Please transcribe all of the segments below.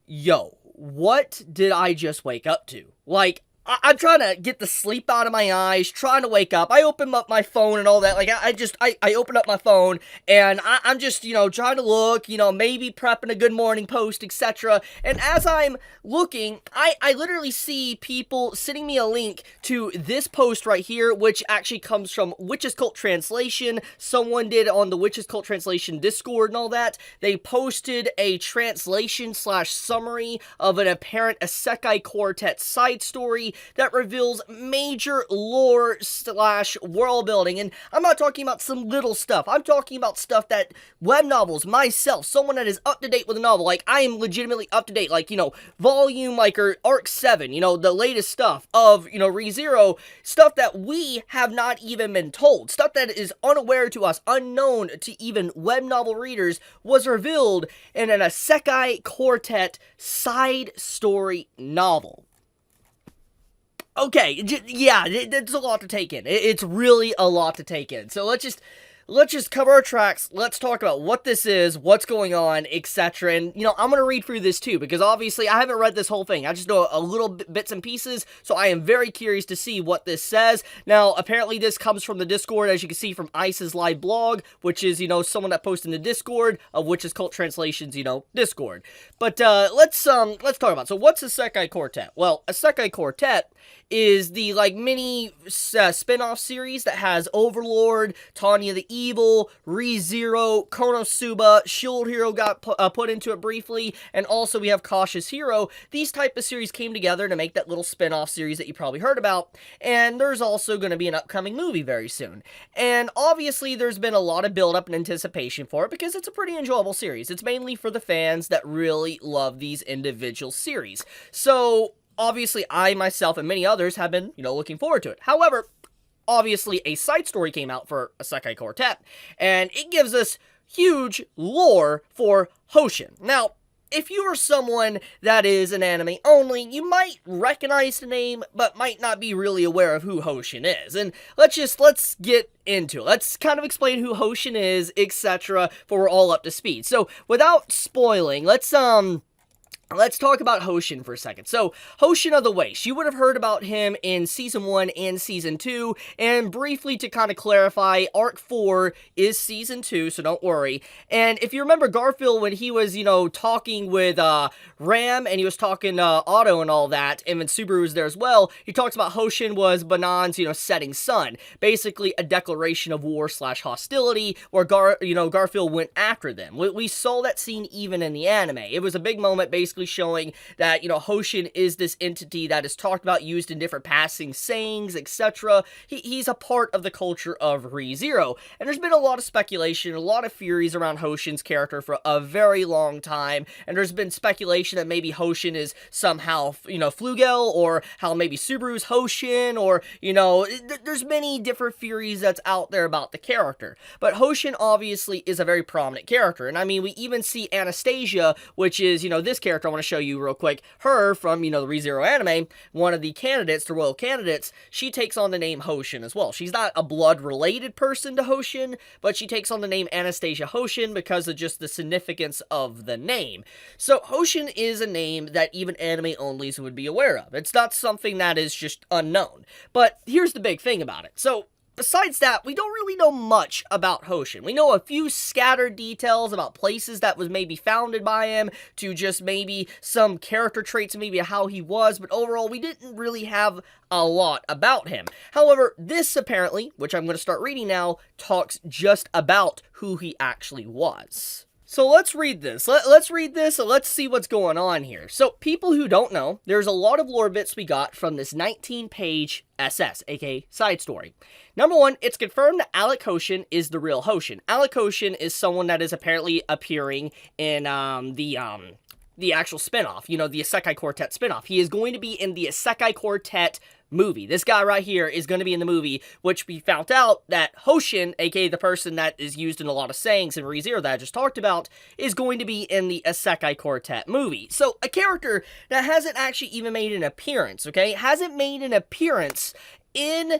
Yo, what did I just wake up to? Like, I'm trying to get the sleep out of my eyes, trying to wake up. I open up my phone and all that. Like, I open up my phone and I'm just, trying to look, maybe prepping a good morning post, etc. And as I'm looking, I literally see people sending me a link to this post right here, which actually comes from Witches Cult Translation. Someone did on the Witches Cult Translation Discord and all that. They posted a translation slash summary of an apparent Isekai Quartet side story that reveals major lore slash world building. And I'm not talking about some little stuff. I'm talking about stuff that web novels, myself, someone that is up to date with a novel, like I am legitimately up to date, like, volume, like, or arc 7, the latest stuff of, ReZero, stuff that we have not even been told, stuff that is unaware to us, unknown to even web novel readers, was revealed in an Isekai Quartet side story novel. Okay, yeah, it's a lot to take in. It's really a lot to take in. So let's just cover our tracks. Let's talk about what this is, what's going on, etc. And, I'm going to read through this too, because obviously I haven't read this whole thing. I just know a little bits and pieces, so I am very curious to see what this says. Now, apparently this comes from the Discord, as you can see from Ice's live blog, which is, someone that posted in the Discord of Witches Cult Translations, Discord. But, let's talk about, so what's Isekai Quartet? Well, Isekai Quartet is the, mini spin-off series that has Overlord, Tanya the Evil, ReZero, Konosuba, Shield Hero got put into it briefly, and also we have Cautious Hero. These type of series came together to make that little spin-off series that you probably heard about, and there's also going to be an upcoming movie very soon. And obviously there's been a lot of build-up and anticipation for it, because it's a pretty enjoyable series. It's mainly for the fans that really love these individual series. So obviously, I, myself, and many others have been, looking forward to it. However, obviously, a side story came out for Isekai Quartet, and it gives us huge lore for Hoshin. Now, if you are someone that is an anime only, you might recognize the name, but might not be really aware of who Hoshin is. And let's get into it. Let's kind of explain who Hoshin is, etc., for we're all up to speed. So, without spoiling, let's talk about Hoshin for a second. So, Hoshin of the Waste. You would have heard about him in Season 1 and Season 2, and briefly to kind of clarify, Arc 4 is Season 2, so don't worry. And if you remember Garfield when he was, talking with Ram, and he was talking Otto and all that, and then Subaru was there as well, he talks about Hoshin was Banan's, setting sun. Basically a declaration of war slash hostility, where Garfield went after them. We saw that scene even in the anime. It was a big moment, basically showing that, Hoshin is this entity that is talked about, used in different passing sayings, etc. He's a part of the culture of ReZero. And there's been a lot of speculation, a lot of theories around Hoshin's character for a very long time. And there's been speculation that maybe Hoshin is somehow, Flugel, or how maybe Subaru's Hoshin, or, there's many different theories that's out there about the character. But Hoshin obviously is a very prominent character. And I mean, we even see Anastasia, which is, this character I want to show you real quick. Her from, the ReZero anime, one of the candidates, the royal candidates, she takes on the name Hoshin as well. She's not a blood-related person to Hoshin, but she takes on the name Anastasia Hoshin because of just the significance of the name. So Hoshin is a name that even anime-onlys would be aware of. It's not something that is just unknown. But here's the big thing about it. So, besides that, we don't really know much about Hoshin. We know a few scattered details about places that was maybe founded by him, to just maybe some character traits, maybe how he was, but overall, we didn't really have a lot about him. However, this apparently, which I'm going to start reading now, talks just about who he actually was. So let's read this. Let's read this and let's see what's going on here. So, people who don't know, there's a lot of lore bits we got from this 19-page SS, aka side story. Number one, it's confirmed that Alec Hoshin is the real Hoshin. Alec Hoshin is someone that is apparently appearing in the actual spinoff, the Isekai Quartet spinoff. He is going to be in the Isekai Quartet movie. This guy right here is going to be in the movie, which we found out that Hoshin, aka the person that is used in a lot of sayings in ReZero that I just talked about, is going to be in the Isekai Quartet movie. So, a character that hasn't actually even made an appearance, okay? Hasn't made an appearance in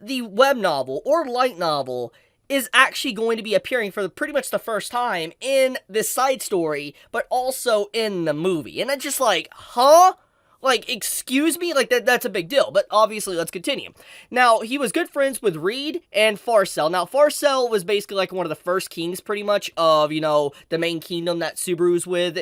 the web novel or light novel is actually going to be appearing for pretty much the first time in this side story, but also in the movie. And it's just like, huh? Like, excuse me? Like, that's a big deal. But obviously, let's continue. Now, he was good friends with Reed and Farcel. Now, Farcel was basically like one of the first kings, pretty much, of, the main kingdom that Subaru's with,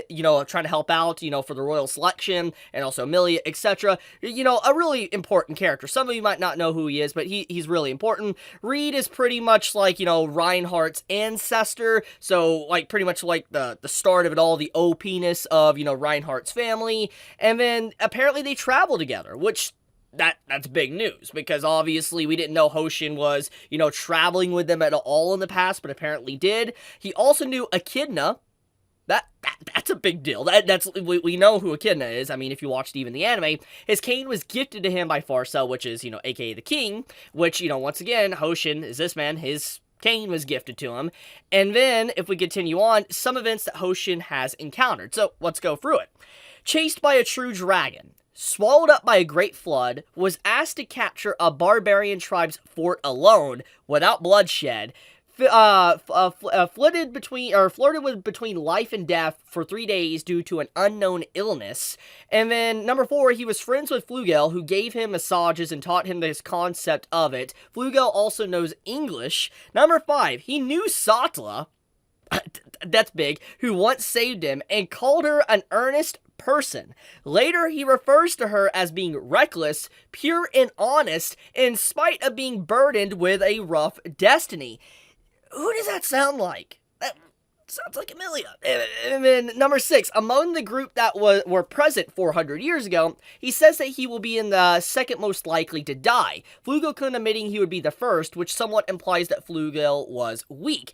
trying to help out, for the royal selection, and also Amelia, etc. A really important character. Some of you might not know who he is, but he's really important. Reed is pretty much like, Reinhardt's ancestor, so, like, pretty much like the start of it all, the OP-ness of, Reinhardt's family, and then apparently they travel together, which that's big news, because obviously we didn't know Hoshin was, traveling with them at all in the past, but apparently did. He also knew Echidna. That's a big deal. We know who Echidna is. I mean, if you watched even the anime, his cane was gifted to him by Farcel, which is, aka the king, which, once again, Hoshin is this man, his cane was gifted to him. And then, if we continue on, some events that Hoshin has encountered. So, let's go through it. Chased by a true dragon, swallowed up by a great flood, was asked to capture a barbarian tribe's fort alone, without bloodshed, flirted between life and death for 3 days due to an unknown illness. And then, number 4, he was friends with Flugel, who gave him massages and taught him this concept of it. Flugel also knows English. Number 5, he knew Satella, that's big, who once saved him, and called her an earnest person. Later, he refers to her as being reckless, pure, and honest, in spite of being burdened with a rough destiny. Who does that sound like? That sounds like Amelia. And then, number 6, among the group that were present 400 years ago, he says that he will be in the second most likely to die. Flugel admitting he would be the first, which somewhat implies that Flugel was weak.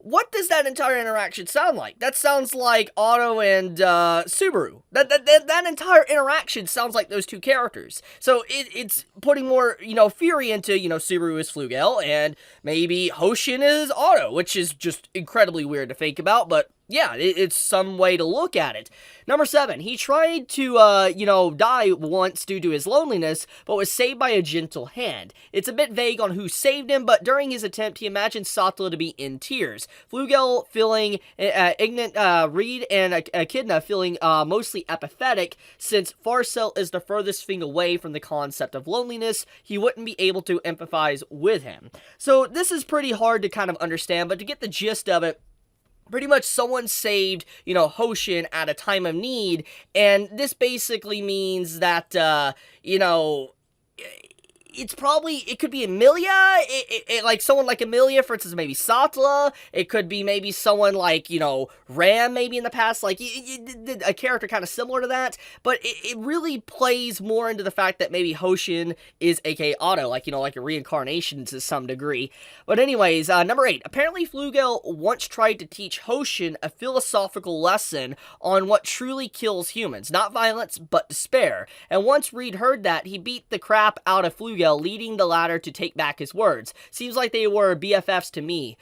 What does that entire interaction sound like? That sounds like Otto and Subaru. That entire interaction sounds like those two characters. So it's putting more, fury into, Subaru is Flugel, and maybe Hoshin is Otto, which is just incredibly weird to think about, but yeah, it's some way to look at it. Number 7, he tried to, die once due to his loneliness, but was saved by a gentle hand. It's a bit vague on who saved him, but during his attempt, he imagined Satella to be in tears. Flugel feeling ignorant, Reed and Echidna feeling mostly apathetic, since Farcel is the furthest thing away from the concept of loneliness, he wouldn't be able to empathize with him. So this is pretty hard to kind of understand, but to get the gist of it, pretty much someone saved, Hoshin at a time of need, and this basically means that, it could be Amelia, like someone like Amelia, for instance, maybe Satella, it could be maybe someone like, Ram, maybe in the past, like, a character kind of similar to that, but it really plays more into the fact that maybe Hoshin is aka Otto, like, like a reincarnation to some degree. But anyways, number 8, apparently Flugel once tried to teach Hoshin a philosophical lesson on what truly kills humans, not violence, but despair, and once Reed heard that, he beat the crap out of Flugel, leading the latter to take back his words. Seems like they were BFFs to me.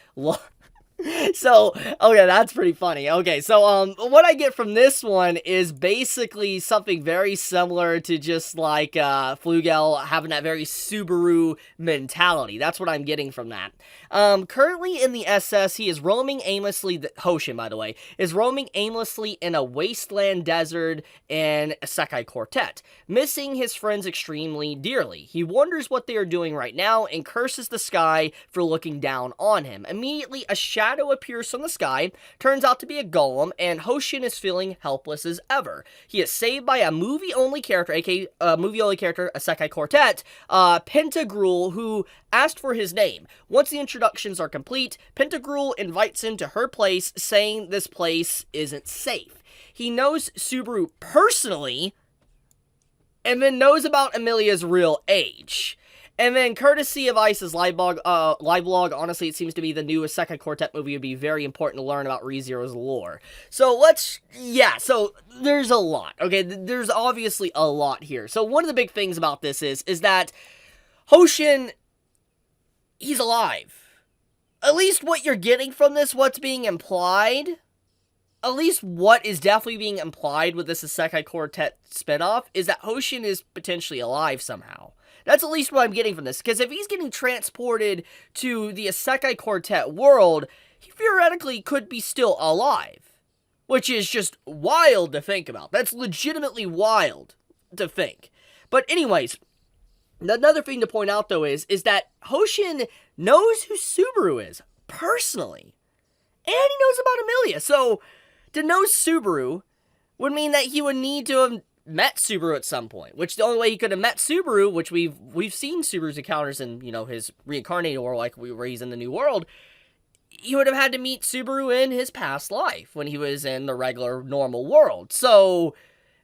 So, okay, that's pretty funny. Okay, so, what I get from this one is basically something very similar to just like, Flugel having that very Subaru mentality. That's what I'm getting from that. Currently in the SS, he is roaming aimlessly, Hoshin, by the way, is roaming aimlessly in a wasteland desert in Isekai Quartet, missing his friends extremely dearly. He wonders what they are doing right now and curses the sky for looking down on him. Immediately, a shadow appears from the sky, turns out to be a golem, and Hoshin is feeling helpless as ever. He is saved by a movie-only character, aka movie-only character, Isekai Quartet, Pentagrul, who asked for his name. Once the introductions are complete, Pentagrul invites him to her place, saying this place isn't safe. He knows Subaru personally, and then knows about Amelia's real age. And then, courtesy of Ice's live blog, honestly, it seems to be the new Isekai Quartet movie would be very important to learn about ReZero's lore. So, so, there's a lot, okay? There's obviously a lot here. So, one of the big things about this is that Hoshin, he's alive. At least what you're getting from this, what's being implied, at least what is definitely being implied with this Isekai Quartet spinoff, is that Hoshin is potentially alive somehow. That's at least what I'm getting from this, because if he's getting transported to the Isekai Quartet world, he theoretically could be still alive, which is just wild to think about. That's legitimately wild to think. But anyways, another thing to point out, though, is that Hoshin knows who Subaru is, personally. And he knows about Emilia. So, to know Subaru would mean that he would need to have met Subaru at some point. Which, the only way he could have met Subaru, which we've seen Subaru's encounters in, his reincarnated world, like where he's in the new world, he would have had to meet Subaru in his past life, when he was in the regular, normal world. So,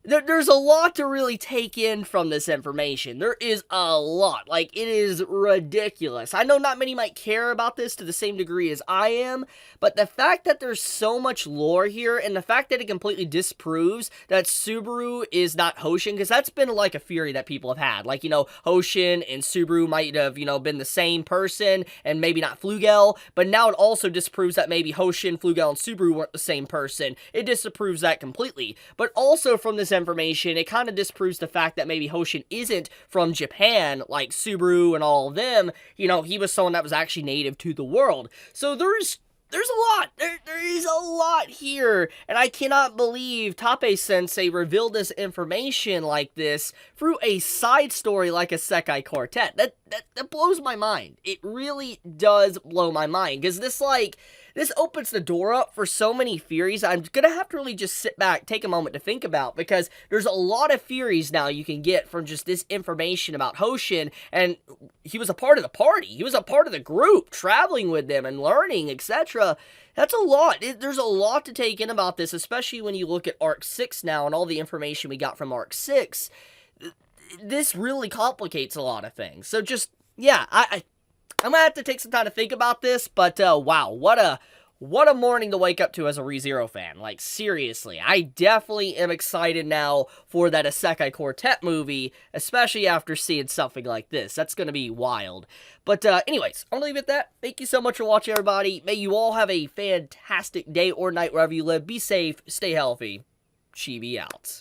there's a lot to really take in from this information. There is a lot. Like, it is ridiculous. I know not many might care about this to the same degree as I am, but the fact that there's so much lore here, and the fact that it completely disproves that Subaru is not Hoshin, because that's been, like, a theory that people have had. Like, Hoshin and Subaru might have, been the same person, and maybe not Flugel, but now it also disproves that maybe Hoshin, Flugel, and Subaru weren't the same person. It disproves that completely. But also from this information, it kind of disproves the fact that maybe Hoshin isn't from Japan, like Subaru and all of them. He was someone that was actually native to the world. So there's a lot. There is a lot here, and I cannot believe Tappei-sensei revealed this information like this through a side story like Isekai Quartet. That blows my mind. It really does blow my mind, because this opens the door up for so many theories I'm gonna have to really just sit back, take a moment to think about, because there's a lot of theories now you can get from just this information about Hoshin, and he was a part of the party, he was a part of the group, traveling with them and learning, etc. That's a lot. There's a lot to take in about this, especially when you look at Arc 6 now and all the information we got from Arc 6. This really complicates a lot of things. So just, yeah, I'm gonna have to take some time to think about this, but wow, what a morning to wake up to as a ReZero fan. Like, seriously, I definitely am excited now for that Isekai Quartet movie, especially after seeing something like this. That's gonna be wild. But anyways, I'm gonna leave it at that. Thank you so much for watching, everybody. May you all have a fantastic day or night wherever you live. Be safe, stay healthy. Chibi out.